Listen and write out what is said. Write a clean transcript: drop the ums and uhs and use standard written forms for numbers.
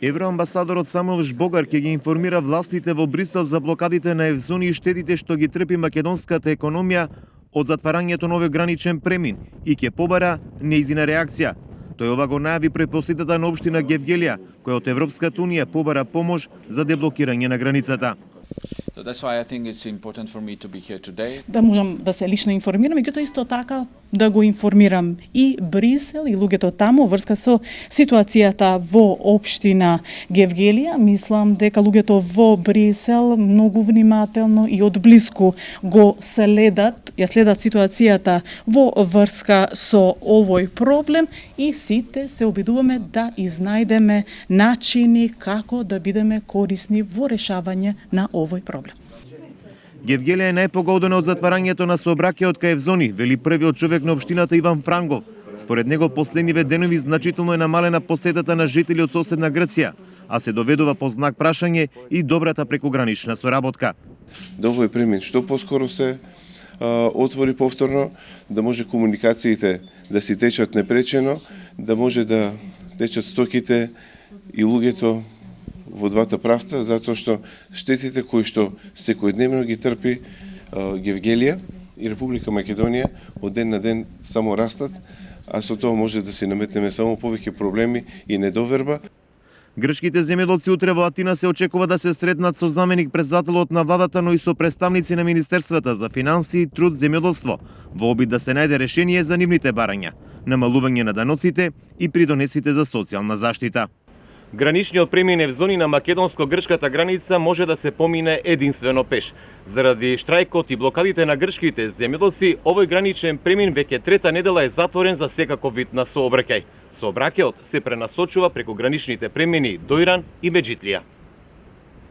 Евроамбасадорот Самуел Жбогар ќе ги информира властите во Брисел за блокадите на евзони и штетите што ги трпи македонската економија од затварањето на овој граничен премин и ќе побара нејзина реакција. Тој ова го најави пред посетата на општина Гевгелија, која од Европската унија побара помош за деблокирање на границата. So that's why I think it's important for me to be here today. Да можам да се лично информирам, меѓутоа исто така да го информирам и Брисел и луѓето таму врска со ситуацијата во општина Гевгелија. Мислам дека луѓето во Брисел многу внимателно и одблиску го следат ситуацијата во врска со овој проблем и сите се обидуваме да изнајдеме начини како да бидеме корисни во решавање на овој проблем. Гевгелија е најпогодена од затварањето на сообраќајот кај евзони, вели првиот човек на општината Иван Франгов. Според него последниве денови значително е намалена посетата на жители од соседна Грција, а се доведува по знак прашање и добрата прекогранична соработка. Да овој премин што поскоро се отвори повторно, да може комуникациите да си течат непречено, да може да течат стоките и луѓето во двата правца, затоа што штетите кои што секојдневно ги трпи Гевгелија и Република Македонија од ден на ден само растат, а со тоа може да си наметнеме само повеќе проблеми и недоверба. Грчките земјоделци утре во Атина се очекува да се сретнат со заменик председателот на владата, но и со представници на Министерствата за финансии, труд, земјоделство, во обид да се најде решение за нивните барања, намалување на даноците и придонесите за социјална заштита. Граничниот премин евзони на македонско-грчката граница може да се помине единствено пеш. Заради штрајкот и блокадите на грчките земјоделци, овој граничен премин веќе трета недела е затворен за секаков вид на сообраќај. Сообраќајот се пренасочува преку граничните премини до Иран и Меджитлија.